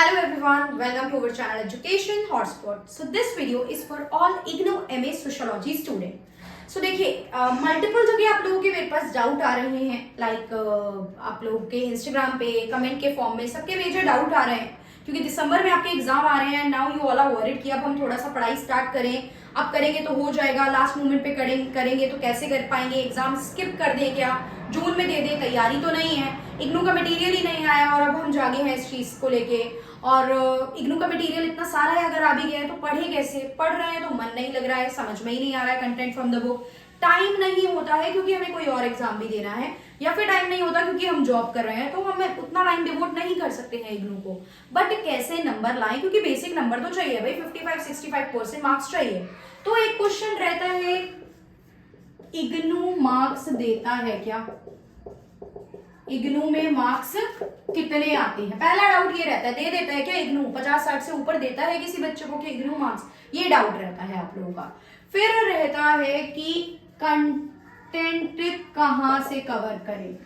Hello everyone, welcome to our channel Education Hotspot. So this video is for all IGNOU MA Sociology student. So देखिए multiple जगह आप लोगों के मेरे पास doubt आ रहे हैं लाइक आप लोगों के इंस्टाग्राम पे कमेंट के फॉर्म में सबके मेजर डाउट आ रहे हैं क्योंकि दिसंबर में आपके एग्जाम आ रहे हैं. Now you all are worried कि अब हम थोड़ा सा पढ़ाई स्टार्ट करें, अब करेंगे तो हो जाएगा, लास्ट मोमेंट पे करेंगे तो कैसे कर पाएंगे, एग्जाम स्किप कर दें क्या, जून में दे दें, तैयारी तो नहीं है, इग्नू का मटेरियल ही नहीं आया और अब हम जागे हैं इस चीज को लेके. और इग्नू का मटेरियल इतना सारा है, अगर आ भी गया है तो पढ़े कैसे, पढ़ रहे हैं तो मन नहीं लग रहा है, समझ में ही नहीं आ रहा है content from the book, time नहीं होता है क्योंकि हमें कोई और एग्जाम भी देना है, या फिर टाइम नहीं होता क्योंकि हम जॉब कर रहे हैं तो हम उतना टाइम डिवोट नहीं कर सकते हैं इग्नू को. बट कैसे नंबर लाएं, क्योंकि बेसिक नंबर तो चाहिए भाई, 55-65% मार्क्स चाहिए. तो एक क्वेश्चन रहता है, इग्नू मार्क्स देता है क्या, इग्नू में मार्क्स कितने आते हैं. पहला डाउट ये रहता है, दे देता है क्या इग्नू, 50-60 से ऊपर देता है किसी बच्चे को कि इग्नू मार्क्स, ये डाउट रहता है आप लोगों का. फिर रहता है कि कंटेंट कहां से कवर करें,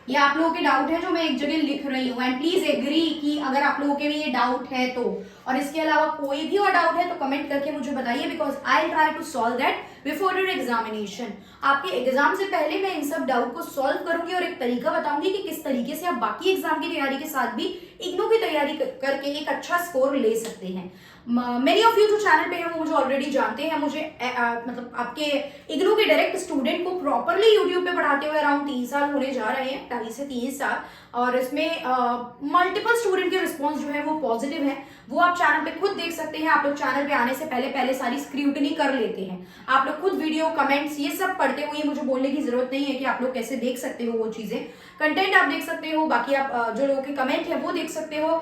ये आप लोगों के डाउट है जो मैं एक जगह लिख रही हूँ. एंड प्लीज एग्री कि अगर आप लोगों के भी ये डाउट है तो, और इसके अलावा कोई भी और डाउट है तो कमेंट करके मुझे बताइए, because I try to solve that before your examination. आपके एग्जाम से पहले मैं इन सब डाउट को सॉल्व करूंगी और एक तरीका बताऊंगी कि किस तरीके से आप बाकी एग्जाम की तैयारी के साथ भी इग्नू की तैयारी करके एक अच्छा स्कोर ले सकते हैं. मेनी ऑफ यू जो चैनल पे है वो मुझे ऑलरेडी जानते हैं. मुझे मतलब आपके इग्नू के डायरेक्ट स्टूडेंट को प्रॉपरली यूट्यूब पे पढ़ाते हुए अराउंड 3 साल होने जा रहे हैं, 2.5 से 3 साल. और इसमें मल्टीपल स्टूडेंट के रिस्पॉन्स जो है वो पॉजिटिव है, वो आप चैनल पे खुद देख सकते हैं. आप लोग चैनल पे आने से पहले सारी स्क्रूटनी कर लेते हैं, आप लोग खुद वीडियो कमेंट्स ये सब पढ़ते हुए, मुझे बोलने की जरूरत नहीं है कि आप लोग कैसे देख सकते हो वो चीजें. कंटेंट आप देख सकते हो, बाकी आप जो लोगों के कमेंट है वो देख सकते हो,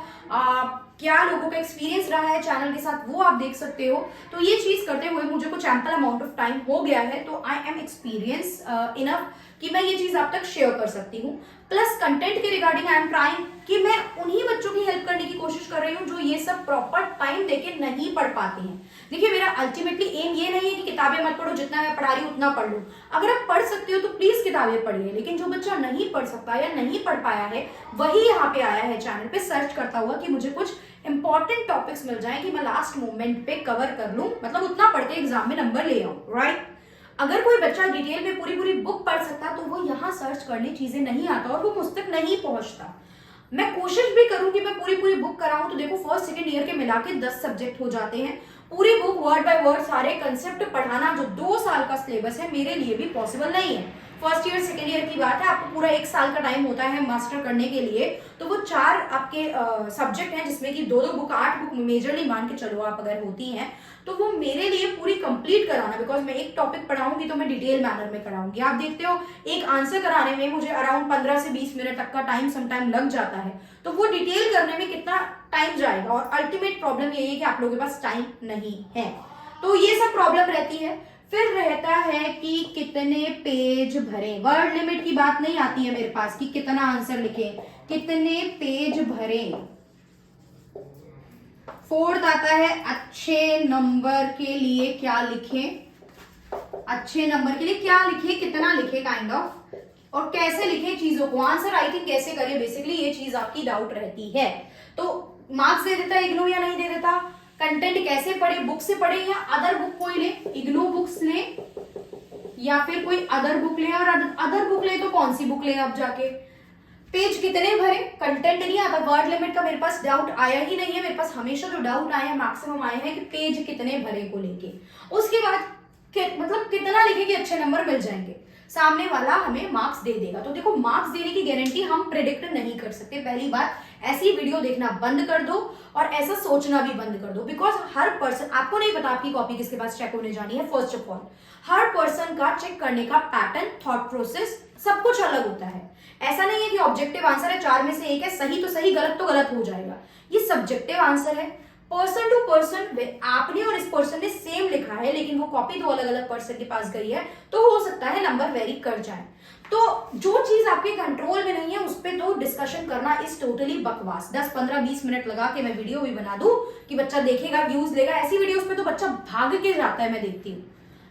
क्या लोगों का एक्सपीरियंस रहा है चैनल के साथ वो आप देख सकते हो. तो ये चीज करते हुए मुझे कुछ एम्पल अमाउंट ऑफ टाइम हो गया है, तो आई एम एक्सपीरियंस इनफ कि मैं ये चीज आप तक शेयर कर सकती हूँ. प्लस कंटेंट के रिगार्डिंग आई एम ट्राइंग कि मैं उन्हीं बच्चों की हेल्प करने की कोशिश कर रही हूँ जो ये सब प्रॉपर टाइम देके नहीं पढ़ पाते हैं. देखिए मेरा अल्टीमेटली एम ये नहीं है कि किताबें मत पढ़ो, जितना मैं पढ़ा रही हूँ उतना पढ़ लो. अगर आप पढ़ सकते हो तो प्लीज किताबें पढ़िए, लेकिन जो बच्चा नहीं पढ़ सकता या नहीं पढ़ पाया है वही यहाँ पे आया है चैनल पे सर्च करता हुआ कि मुझे कुछ इंपॉर्टेंट टॉपिक्स मिल जाए कि मैं लास्ट मोमेंट पे कवर कर लूं, मतलब उतना पढ़ के एग्जाम में नंबर ले आऊं. राइट. अगर कोई बच्चा डिटेल में पूरी बुक पढ़ सकता तो वो यहाँ सर्च करने चीजें नहीं आता और वो मुझ तक नहीं पहुंचता. मैं कोशिश भी करूं कि मैं पूरी बुक कराऊं तो देखो फर्स्ट सेकंड ईयर के मिला के 10 सब्जेक्ट हो जाते हैं. पूरी बुक वर्ड बाय वर्ड सारे कंसेप्ट पढ़ाना जो 2 साल का सिलेबस है मेरे लिए भी पॉसिबल नहीं है. फर्स्ट ईयर सेकेंड ईयर की बात है, आपको पूरा 1 साल का टाइम होता है मास्टर करने के लिए, तो वो 4 आपके सब्जेक्ट हैं जिसमें कि 2 बुक 8 बुक मेजरली मान के चलो आप अगर होती हैं, तो वो मेरे लिए पूरी कंप्लीट कराना, बिकॉज मैं एक टॉपिक पढ़ाऊंगी तो मैं डिटेल मैनर में कराऊंगी. आप देखते हो एक आंसर कराने में मुझे अराउंड 15 से 20 मिनट तक का टाइम समटाइम लग जाता है, तो वो डिटेल करने में कितना टाइम जाएगा. और अल्टीमेट प्रॉब्लम यही है कि आप लोगों के पास टाइम नहीं है, तो ये सब प्रॉब्लम रहती है. फिर रहता है कि कितने पेज भरें, वर्ड लिमिट की बात नहीं आती है मेरे पास कि कितना आंसर लिखें, कितने पेज भरें. फोर्थ आता है अच्छे नंबर के लिए क्या लिखें, अच्छे नंबर के लिए क्या लिखें, कितना लिखें काइंड ऑफ, और कैसे लिखें चीजों को, आंसर राइटिंग कैसे करें, बेसिकली ये चीज आपकी डाउट रहती है. तो मार्क्स दे देता है इग्नू या नहीं दे देता, कंटेंट कैसे पढ़े, बुक से पढ़े या अदर बुक कोई ले, इग्नू बुक्स ले या फिर कोई अदर बुक ले, और अदर बुक ले तो कौन सी बुक ले आप जाके, पेज कितने भरे, कंटेंट नहीं आता, वर्ड लिमिट का मेरे पास डाउट आया ही नहीं है. मेरे पास हमेशा जो डाउट आया मैक्सिमम आया है कि पेज कितने भरे को लेके. उसके बाद मतलब कितना लिखे कि अच्छे नंबर मिल जाएंगे, सामने वाला हमें मार्क्स दे देगा. तो देखो मार्क्स देने की गारंटी हम प्रेडिक्ट नहीं कर सकते. पहली बात, ऐसी वीडियो देखना बंद कर दो और ऐसा सोचना भी बंद कर दो, बिकॉज हर पर्सन, आपको नहीं पता आपकी कॉपी किसके पास चेक होने जानी है. First of all her person का चेक करने का पैटर्न, थॉट प्रोसेस सब कुछ अलग होता है. ऐसा नहीं है कि ऑब्जेक्टिव आंसर है 4 में से 1 है, सही तो सही गलत तो गलत हो जाएगा. ये सब्जेक्टिव आंसर है, पर्सन टू पर्सन. आपने और इस पर्सन ने सेम लिखा है लेकिन वो कॉपी 2 अलग अलग पर्सन के पास गई है, तो हो सकता है नंबर वेरी कर जाए. तो जो चीज आपके कंट्रोल में नहीं है उस पर तो डिस्कशन करना इज टोटली बकवास. 10 15 20 मिनट लगा के मैं वीडियो भी बना दूं कि बच्चा देखेगा, व्यूज लेगा, ऐसी वीडियोस पे तो बच्चा भाग के जाता है, मैं देखती हूँ.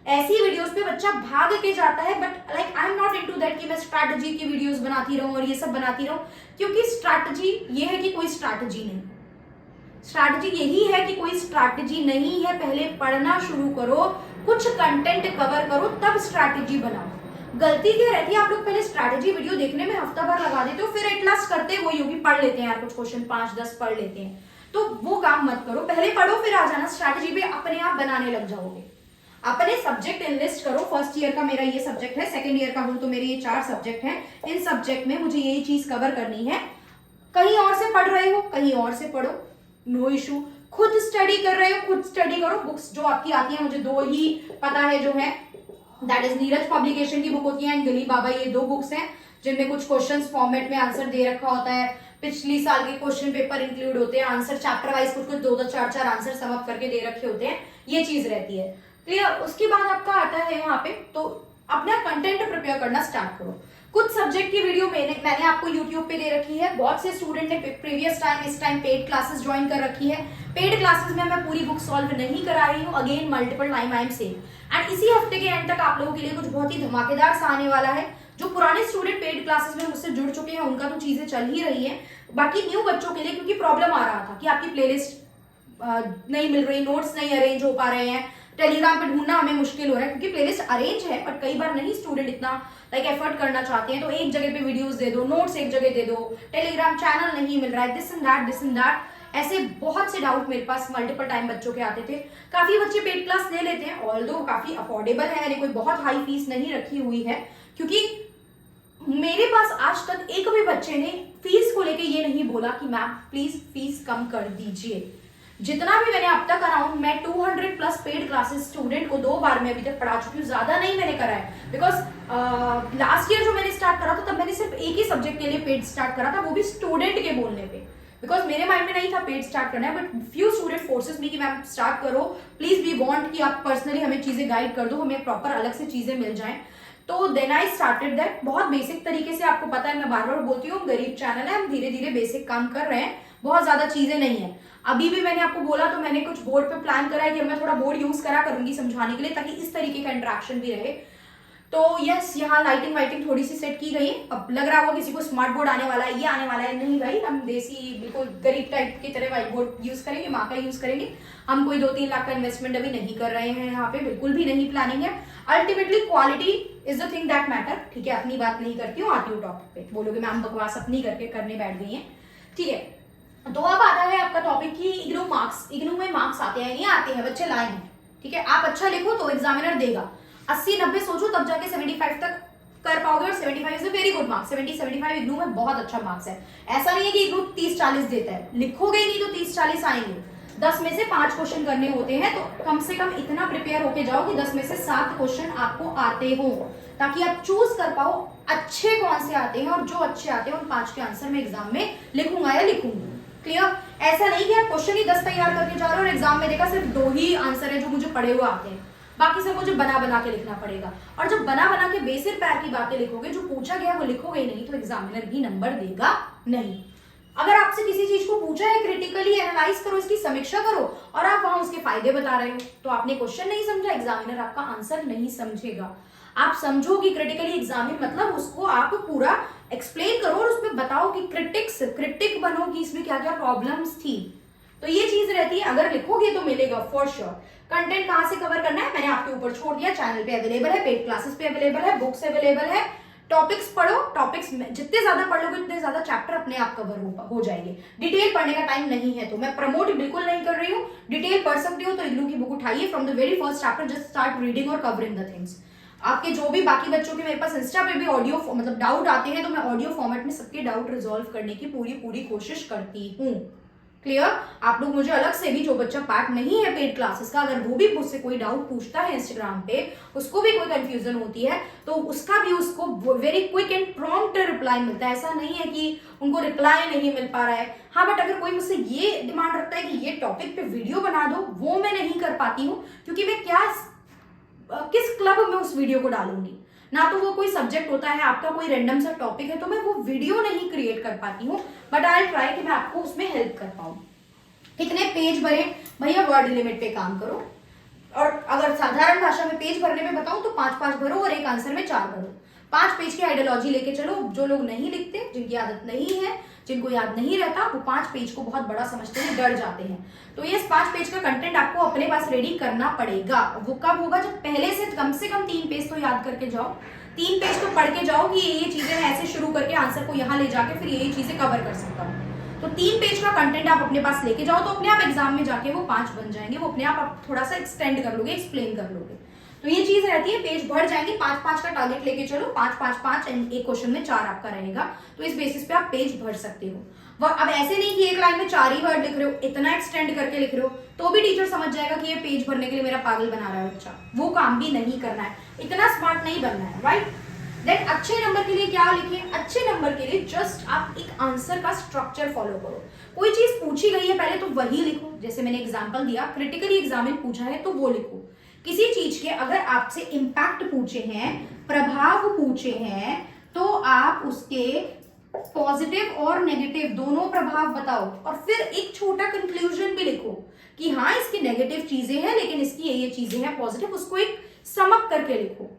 ऐसी वीडियोस पे बच्चा भाग के जाता है, but like I am not into that कि मैं स्ट्रैटेजी की वीडियोस बनाती रहूं और ये सब बनाती रहूं, क्योंकि स्ट्रैटेजी ये है कि कोई स्ट्रैटेजी नहीं, स्ट्रैटेजी यही है कि कोई स्ट्रैटेजी नहीं है। पहले पढ़ना शुरू करो, कुछ कंटेंट कवर करो, तब स्ट्रैटेजी बनाओ। गलती क्या रहती है, आप लोग पहले स्ट्रैटेजी वीडियो देखने में हफ्ता भर लगा देते हो, फिर एट लास्ट करते वही होगी, पढ़ लेते हैं यार कुछ क्वेश्चन 5-10 पढ़ लेते हैं, तो वो काम मत करो। पहले पढ़ो फिर आ जाना स्ट्रैटेजी पे, अपने आप बनाने लग जाओगे। अपने सब्जेक्ट एनलिस्ट करो, फर्स्ट ईयर का मेरा ये सब्जेक्ट है, सेकंड ईयर का हूं तो मेरे ये 4 सब्जेक्ट हैं, इन सब्जेक्ट में मुझे यही चीज कवर करनी है। कहीं और से पढ़ रहे हो, कहीं और से पढ़ो, नो इशू। खुद स्टडी कर रहे हो, खुद स्टडी करो। बुक्स जो आपकी आती है, मुझे 2 ही पता है जो है, दैट इज नीरज पब्लिकेशन की बुक होती है एंड गली बाबा, ये 2 बुक्स हैं जिनमें कुछ क्वेश्चंस फॉर्मेट में आंसर दे रखा होता है, पिछली साल के क्वेश्चन पेपर इंक्लूड होते हैं, आंसर चैप्टर वाइज कुछ 2-2 4-4 आंसर सम अप करके दे रखे होते हैं, ये चीज रहती है। क्लियर? उसके बाद आपका आता है यहाँ पे, तो अपना कंटेंट प्रिपेयर करना स्टार्ट करो। कुछ सब्जेक्ट की वीडियो मैंने आपको YouTube पे दे रखी है। बहुत से स्टूडेंट ने प्रीवियस टाइम इस टाइम पेड क्लासेस ज्वाइन कर रखी है। पेड क्लासेस में मैं पूरी बुक सॉल्व नहीं करा रही हूँ, again multiple time I am same. And इसी हफ्ते के एंड तक आप लोगों के लिए कुछ बहुत ही धमाकेदार सा आने वाला है। जो पुराने स्टूडेंट पेड क्लासेस में मुझसे जुड़ चुके हैं उनका तो चीजें चल ही रही है, बाकी न्यू बच्चों के लिए क्योंकि प्रॉब्लम आ रहा था कि आपकी प्लेलिस्ट नहीं मिल रही, नोट्स नहीं अरेंज हो पा रहे हैं, टेलीग्राम पे ढूंढना हमें मुश्किल हो रहा है, क्योंकि प्लेलिस्ट अरेंज है बट कई बार नहीं स्टूडेंट इतना लाइक एफर्ट करना चाहते हैं, तो एक जगह पे वीडियोस दे दो, नोट्स एक जगह दे दो, टेलीग्राम चैनल नहीं मिल रहा है, दिस एंड दैट, ऐसे बहुत से डाउट मेरे पास मल्टीपल टाइम बच्चों के आते थे। काफी बच्चे पेड क्लास ले लेते हैं, ऑल्दो काफी अफोर्डेबल है, यानी कोई बहुत हाई फीस नहीं रखी हुई है, क्योंकि मेरे पास आज तक एक भी बच्चे ने फीस को लेके ये नहीं बोला कि मैम प्लीज फीस कम कर दीजिए। जितना भी मैंने अब तक अराउंड मैं 200 प्लस पेड क्लासेस स्टूडेंट को 2 बार में अभी तक पढ़ा चुकी हूँ, ज्यादा नहीं मैंने करा है, बिकॉज लास्ट ईयर जो मैंने स्टार्ट करा था तब मैंने सिर्फ एक ही सब्जेक्ट के लिए पेड स्टार्ट करा था, वो भी स्टूडेंट के बोलने पे, बिकॉज मेरे माइंड में नहीं था पेड स्टार्ट करना है, बट फ्यू स्टूडेंट फोर्सेस मी कि मैम स्टार्ट करो प्लीज, वी वांट कि आप पर्सनली हमें चीजें गाइड कर दो, हमें प्रॉपर अलग से चीजें मिल जाएं, तो देन आई स्टार्टेड दैट। बहुत बेसिक तरीके से, आपको पता है मैं बार बार बोलती हूँ गरीब चैनल है, हम धीरे धीरे बेसिक काम कर रहे हैं, बहुत ज्यादा चीजें नहीं है। अभी भी मैंने आपको बोला तो मैंने कुछ बोर्ड पे प्लान करा है कि मैं थोड़ा बोर्ड यूज करा करूंगी समझाने के लिए, ताकि इस तरीके का इंटरेक्शन भी रहे। तो यस, यहाँ लाइटिंग वाइटिंग थोड़ी सी सेट की गई है। अब लग रहा होगा किसी को स्मार्ट बोर्ड आने वाला है, ये आने वाला है, नहीं भाई, हम देसी बिल्कुल गरीब टाइप की तरह व्हाइट बोर्ड यूज करेंगे, माँ का यूज करेंगे। हम कोई 2-3 लाख का इन्वेस्टमेंट अभी नहीं कर रहे हैं, यहाँ पे बिल्कुल भी नहीं प्लानिंग है। Ultimately quality is the thing that matter. ठीक है, अपनी बात नहीं करती हूँ, आती हूँ टॉपिक पे, बोलोगे मैम बकवास अपनी करके करने बैठ गई है। ठीक है, तो अब आता है आपका टॉपिक की इग्नू मार्क्स। इग्नू में मार्क्स आते हैं, नहीं आते हैं, बच्चे लाए हैं। ठीक है, आप अच्छा लिखो तो एग्जामिनर देगा, 80-90 सोचो तब जाके 75 तक कर पाओगे, और 75 is a very good marks. 70-75 IGNOU में बहुत अच्छा मार्क्स है। ऐसा नहीं है कि इग्नू 30-40 देता है, लिखोगे ही नहीं तो 30-40 आएंगे। 10 में से 5 क्वेश्चन करने होते हैं, तो कम से कम इतना प्रिपेयर होके जाओ कि 10 में से 7 क्वेश्चन आपको आते हो, ताकि आप चूज कर पाओ अच्छे कौन से आते हैं, और जो अच्छे आते हैं उन 5 के आंसर में एग्जाम में लिखूंगा या लिखूंगी। क्लियर? ऐसा नहीं कि आप क्वेश्चन ही 10 तैयार करके जा रहे हो और एग्जाम में देखा सिर्फ 2 ही आंसर है जो मुझे पढ़े हुए आते हैं, बाकी सब मुझे बना बना के लिखना पड़ेगा। और जब बना बना के बेसिर पैर की बातें लिखोगे, जो पूछा गया वो लिखोगे नहीं, तो एग्जामिनर भी नंबर देगा नहीं। अगर आपसे किसी चीज को पूछा है, क्रिटिकली एनालाइज करो, इसकी समीक्षा करो, और आप वहां उसके फायदे बता रहे हो, तो आपने क्वेश्चन नहीं समझा, एग्जामिनर आपका आंसर नहीं समझेगा। आप समझो कि क्रिटिकली एग्जामिन मतलब उसको आप पूरा एक्सप्लेन करो और उसमें बताओ कि क्रिटिक बनो कि इसमें क्या क्या प्रॉब्लम्स थी। तो ये चीज रहती है, अगर लिखोगे तो मिलेगा फॉर श्योर। कंटेंट कहाँ से कवर करना है मैंने आपके ऊपर छोड़ दिया, चैनल पे अवेलेबल है, पेड क्लासेस पे अवेलेबल है, बुक्स अवेलेबल है। टॉपिक्स पढ़ो, टॉपिक्स जितने ज्यादा पढ़ लोगे उतने ज्यादा चैप्टर अपने आप कवर हो जाएंगे। डिटेल पढ़ने का टाइम नहीं है, तो मैं प्रमोट बिल्कुल नहीं कर रही हूँ। डिटेल पढ़ सकते हो तो इग्नू की बुक उठाइए, from the very first chapter just start reading और कवरिंग द थिंग्स। आपके जो भी बाकी बच्चों के मेरे पास इंस्टा पे भी ऑडियो मतलब डाउट आते हैं, तो मैं ऑडियो फॉर्मेट में सबके डाउट रिजॉल्व करने की पूरी कोशिश करती हूँ। क्लियर? आप लोग मुझे अलग से भी, जो बच्चा पार्ट नहीं है पेड क्लासेस का, अगर वो भी मुझसे कोई डाउट पूछता है इंस्टाग्राम पे, उसको भी कोई कंफ्यूजन होती है, तो उसका भी उसको very quick and prompt reply मिलता है। ऐसा नहीं है कि उनको रिप्लाई नहीं मिल पा रहा है। हाँ, बट अगर कोई मुझसे ये डिमांड रखता है कि ये टॉपिक पे वीडियो बना दो, वो मैं नहीं कर पाती हूँ, क्योंकि मैं किस क्लब में उस वीडियो को डालूंगी। ना तो वो कोई सब्जेक्ट होता है, आपका कोई रैंडम सा टॉपिक है, तो मैं वो वीडियो नहीं क्रिएट कर पाती हूँ, बट आई ट्राई कि मैं आपको उसमें हेल्प कर पाऊँ। कितने पेज भरे भैया, वर्ड लिमिट पे काम करो। और अगर साधारण भाषा में पेज भरने में बताऊं तो 5-5 भरो और एक आंसर में 4 भरो। 5 पेज की आइडियोलॉजी लेके चलो। जो लोग नहीं लिखते, जिनकी आदत नहीं है, जिनको याद नहीं रहता, वो 5 पेज को बहुत बड़ा समझते हैं, डर जाते हैं। तो ये 5 पेज का कंटेंट आपको अपने पास रेडी करना पड़ेगा। वो कब होगा? जब पहले से कम 3 पेज तो याद करके जाओ, 3 पेज तो पढ़ के जाओ कि ये चीजें मैं ऐसे शुरू करके आंसर को यहाँ ले जाके फिर ये चीजें कवर कर सकता हूँ। तो 3 पेज का कंटेंट आप अपने पास लेके जाओ तो अपने आप एग्जाम में जाके वो 5 बन जाएंगे। वो अपने आप थोड़ा सा एक्सटेंड कर लोगे, एक्सप्लेन कर लोगे। तो ये चीज रहती है, पेज भर जाएंगे। 5-5 का टारगेट लेके चलो, 5-5-5 एंड एक क्वेश्चन में 4 आपका रहेगा। तो इस बेसिस पे आप पेज भर सकते हो। वह अब ऐसे नहीं कि एक लाइन में 4 ही वर्ड लिख रहे हो, इतना एक्सटेंड करके लिख रहे हो तो भी टीचर समझ जाएगा कि ये पेज भरने के लिए मेरा पागल बना रहा है बच्चा। वो काम भी नहीं करना है, इतना स्मार्ट नहीं बनना है, राइट। देन अच्छे नंबर के लिए क्या लिखें? अच्छे नंबर के लिए जस्ट आप एक आंसर का स्ट्रक्चर फॉलो करो। कोई चीज पूछी गई है पहले तो वही लिखो। जैसे मैंने एग्जांपल दिया, क्रिटिकली एग्जामिन पूछा है तो वो लिखो। किसी चीज के अगर आपसे इंपैक्ट पूछे हैं, प्रभाव पूछे हैं, तो आप उसके पॉजिटिव और नेगेटिव दोनों प्रभाव बताओ और फिर एक छोटा कंक्लूजन भी लिखो कि हाँ इसकी नेगेटिव चीजें हैं लेकिन इसकी ये चीजें हैं पॉजिटिव। उसको एक समअप करके लिखो।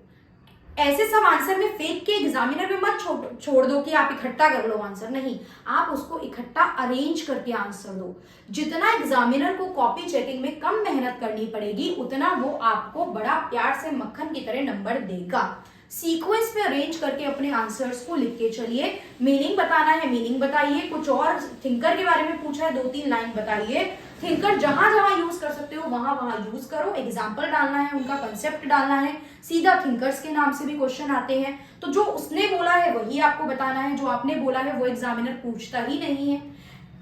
ऐसे सब आंसर में फेंक के एग्जामिनर में मत छोड़ दो कि आप इकट्ठा कर लो आंसर। नहीं, आप उसको इकट्ठा अरेंज करके आंसर दो। जितना एग्जामिनर को कॉपी चेकिंग में कम मेहनत करनी पड़ेगी उतना वो आपको बड़ा प्यार से मक्खन की तरह नंबर देगा। सीक्वेंस में अरेंज करके अपने आंसर्स को लिख के चलिए। मीनिंग बताना है मीनिंग बताइए। कुछ और थिंकर के बारे में पूछा है 2-3 लाइन बताइए। थिंकर जहां जहां यूज कर सकते हो वहां वहां यूज करो। एग्जाम्पल डालना है, उनका कंसेप्ट डालना है। सीधा थिंकर्स के नाम से भी क्वेश्चन आते हैं तो जो उसने बोला है वही आपको बताना है। जो आपने बोला है वो एग्जामिनर पूछता ही नहीं है।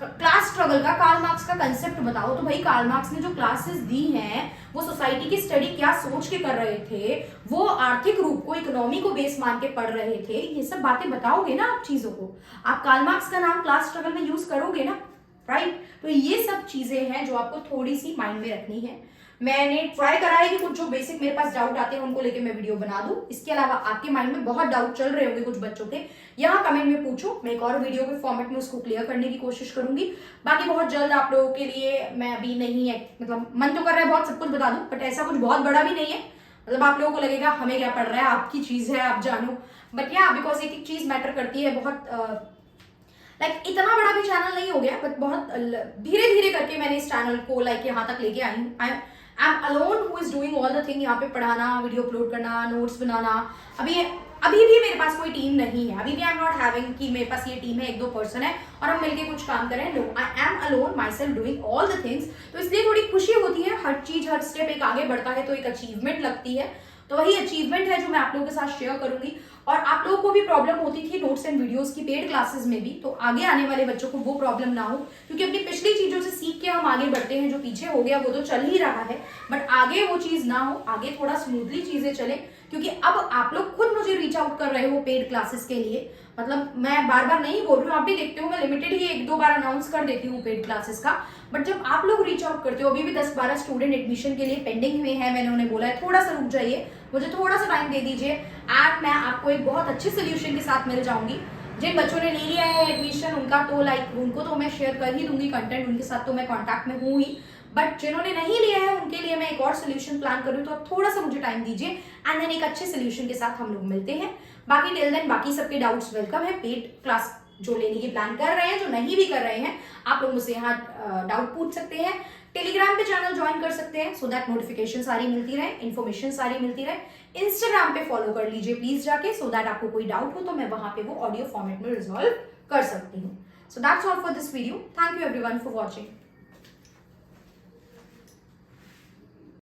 क्लास स्ट्रगल का कार्ल मार्क्स का कंसेप्ट बताओ तो भाई कार्ल मार्क्स ने जो क्लासेस दी हैं वो सोसाइटी की स्टडी क्या सोच के कर रहे थे, वो आर्थिक रूप को, इकोनॉमी को बेस मान के पढ़ रहे थे। ये सब बातें बताओगे ना आप चीजों को। आप कार्ल मार्क्स का नाम क्लास स्ट्रगल में यूज करोगे ना, राइट। तो ये सब चीजें हैं जो आपको थोड़ी सी माइंड में रखनी है। मैंने ट्राई करा है कि कुछ जो बेसिक मेरे पास डाउट आते हैं उनको लेके मैं वीडियो बना दूं। इसके अलावा आपके माइंड में बहुत डाउट चल रहे होंगे कुछ बच्चों के, यहाँ कमेंट में पूछो, मैं एक और वीडियो के फॉर्मेट में उसको क्लियर करने की कोशिश करूंगी। बाकी बहुत जल्द आप लोगों के लिए मैं अभी नहीं है, मतलब मन तो कर रहा है बहुत सब कुछ बता दूं बट ऐसा कुछ बहुत बड़ा भी नहीं है। मतलब आप लोगों को लगेगा हमें क्या पढ़ रहा है, आपकी चीज है आप जानो, बट या बिकॉज एक चीज मैटर करती है बहुत। इतना बड़ा भी चैनल नहीं हो गया बट बहुत धीरे धीरे करके मैंने इस चैनल को यहाँ तक लेके आई हूँ। आई am alone who is doing all the thing. यहाँ पे पढ़ाना, वीडियो अपलोड करना, नोट्स बनाना। अभी भी मेरे पास कोई टीम नहीं है। अभी भी आई एम नॉट हैविंग कि मेरे पास ये टीम है, 1-2 पर्सन है और हम मिलके कुछ काम करें। No, I am alone myself doing all the things. तो इसलिए थोड़ी खुशी होती है। हर चीज, हर स्टेप एक आगे बढ़ता है तो एक अचीवमेंट लगती है। तो वही अचीवमेंट है जो मैं आप लोगों के साथ शेयर करूंगी। और आप लोगों को भी प्रॉब्लम होती थी नोट्स एंड वीडियोस की पेड क्लासेस में भी, तो आगे आने वाले बच्चों को वो प्रॉब्लम ना हो, क्योंकि अपनी पिछली चीजों से सीख के हम आगे बढ़ते हैं। जो पीछे हो गया वो तो चल ही रहा है बट आगे वो चीज ना हो, आगे थोड़ा स्मूथली चीजें चले। क्योंकि अब आप लोग खुद मुझे रीच आउट कर रहे हो पेड क्लासेस के लिए। मतलब मैं बार बार नहीं बोल रही हूँ, आप भी देखते हो मैं लिमिटेड ही 1-2 बार अनाउंस कर देती हूँ पेड क्लासेस का। बट जब आप लोग रीच आउट करते हो, अभी भी 10-12 स्टूडेंट एडमिशन के लिए पेंडिंग में है, मैंने उन्हें बोला है थोड़ा सा रुक जाइए, मुझे थोड़ा सा टाइम दे दीजिए एंड मैं आपको एक बहुत अच्छे सोल्यूशन के साथ मिल जाऊंगी। जिन बच्चों ने ले लिया है एडमिशन उनका तो उनको तो मैं शेयर कर ही दूंगी कंटेंट, उनके साथ तो मैं कॉन्टैक्ट में हूँ ही। बट जिन्होंने नहीं लिया है उनके लिए मैं एक और सोल्यूशन प्लान करूँ, तो थोड़ा सा मुझे टाइम दीजिए एंड देन एक अच्छे सोल्यूशन के साथ हम लोग मिलते हैं। बाकी टिल देन बाकी सबके डाउट्स वेलकम है। पेड क्लास जो लेने की प्लान कर रहे हैं, जो नहीं भी कर रहे हैं, आप लोग मुझसे यहाँ डाउट पूछ सकते हैं। टेलीग्राम पे चैनल ज्वाइन कर सकते हैं सो दैट नोटिफिकेशन सारी मिलती रहे, इन्फॉर्मेशन सारी मिलती रहे। इंस्टाग्राम पे फॉलो कर लीजिए प्लीज जाके, सो दैट आपको कोई डाउट हो तो मैं वहां पे वो ऑडियो फॉर्मेट में रिजॉल्व कर सकती हूँ। So that's all for this video. Thank you everyone for watching.